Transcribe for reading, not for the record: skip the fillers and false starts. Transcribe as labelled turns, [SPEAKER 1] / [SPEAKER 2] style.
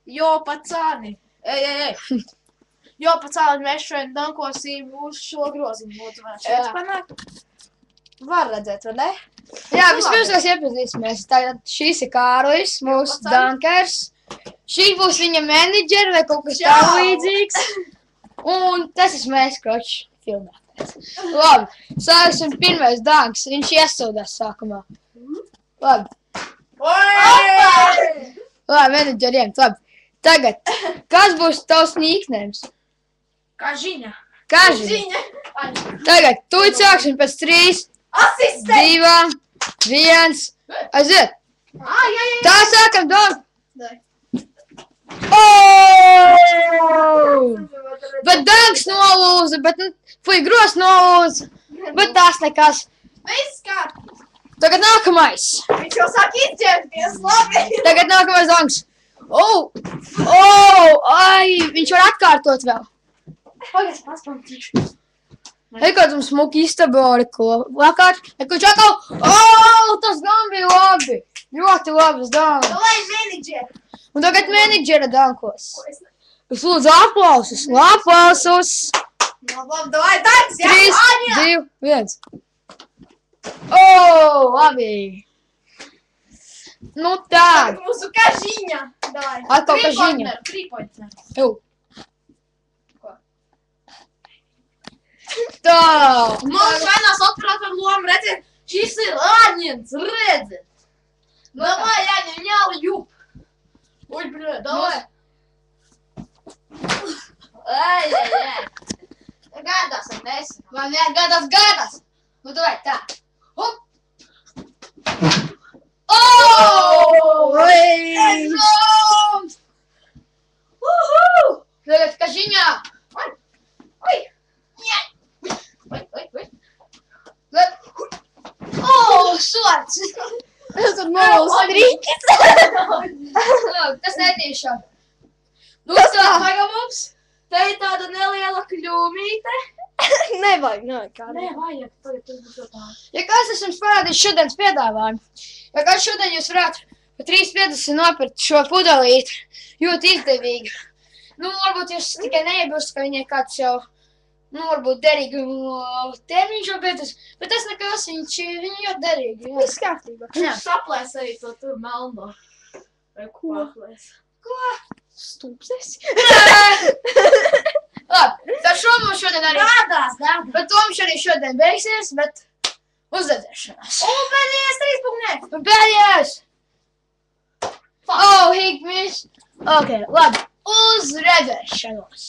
[SPEAKER 1] Jo, pacāni. Ej. Jo, pacāni, mēs šodien dankosim uz šo groziņu. Lūdzu, varētu šeit panākt. Var redzēt, vai ne?
[SPEAKER 2] Jā, vispirms mēs iepazīsimies. Tagad šis ir Kārlis, mūsu dankers. Šī būs viņa menedžeri vai kaut kas tā līdzīgs. Un tas esmu mēs, kroči, filmētājs. Labi, sāksim pirmais danks. Viņš iesūdās sākumā. Labi. Labi, menedžeriem, labi. Tagad, kas būs tavs nicknames?
[SPEAKER 1] Kažiņa.
[SPEAKER 2] Kažiņa. Tagad, tūlīt sāksim pēc 3, 2, 1, aiziet. Tā sākam, Don. Bet danks nolūza, bet, gros nolūza, bet tās nekas.
[SPEAKER 1] Viss kārtībā.
[SPEAKER 2] Tagad nākamais.
[SPEAKER 1] Viņš jau sāk izķerties, labi.
[SPEAKER 2] Tagad nākamais danks. Ai, viņš var atkārtot vēl.
[SPEAKER 1] Pagaids, paspamtīšu.
[SPEAKER 2] Kāds mums smuki iztabori, ko vakar. Kurš atkal, tas gan bija labi. Ļoti labas danks.
[SPEAKER 1] Lai menedžeri.
[SPEAKER 2] Un tagad menedžera dankos. Es lūdzu aplausus, aplausus.
[SPEAKER 1] Labi, davai danks, jā.
[SPEAKER 2] 3, 2, 1. Labi. Nu tā.
[SPEAKER 1] Tagad mūsu kažiņa. Davai.
[SPEAKER 2] Atkal kažiņa.
[SPEAKER 1] Trīpointner.
[SPEAKER 2] Tā.
[SPEAKER 1] Mums vainās operatoru loma, redziet, šis ir Āņins, redziet. Davai, Āņin, jau jup. Ui, bļē, davai. Ai. Gādās, vai nesi?
[SPEAKER 2] Man gādās. Nu, davai, tā. Hop. Tagad kažiņā. Sots!
[SPEAKER 1] Tas ir malas trīkis.
[SPEAKER 2] Tas netīšā.
[SPEAKER 1] Nu, tagad mums te ir tāda neliela kļūmīte.
[SPEAKER 3] Nevajag, kā
[SPEAKER 1] Nevajag, tagad tas būs jau tā.
[SPEAKER 2] Ja kāds es jums parādīšu šodienas piedāvājumu, ja kāds šodien jūs varētu pa 3,50 nopirkt šo pudelīti, ļoti izdevīgi. Nu, varbūt jūs tikai neiebilst, ka viņai kāds jau, varbūt derīgi termiņš jau beidzas, bet tas nekas, viņi ļoti derīgi.
[SPEAKER 3] Viss kārtībā.
[SPEAKER 1] Viņš saplēs arī to tur melno. Vai ko?
[SPEAKER 2] Ko?
[SPEAKER 3] Stūpses.
[SPEAKER 2] Labi, tā šo mums šodien arī.
[SPEAKER 1] Gādās.
[SPEAKER 2] Bet to mums arī šodien beigsies, bet uzdedzēšanās.
[SPEAKER 1] Un pēdējais 3 punkts.
[SPEAKER 2] Un pēdējais. Higmis. Ok, labi. Uz redzēšanos.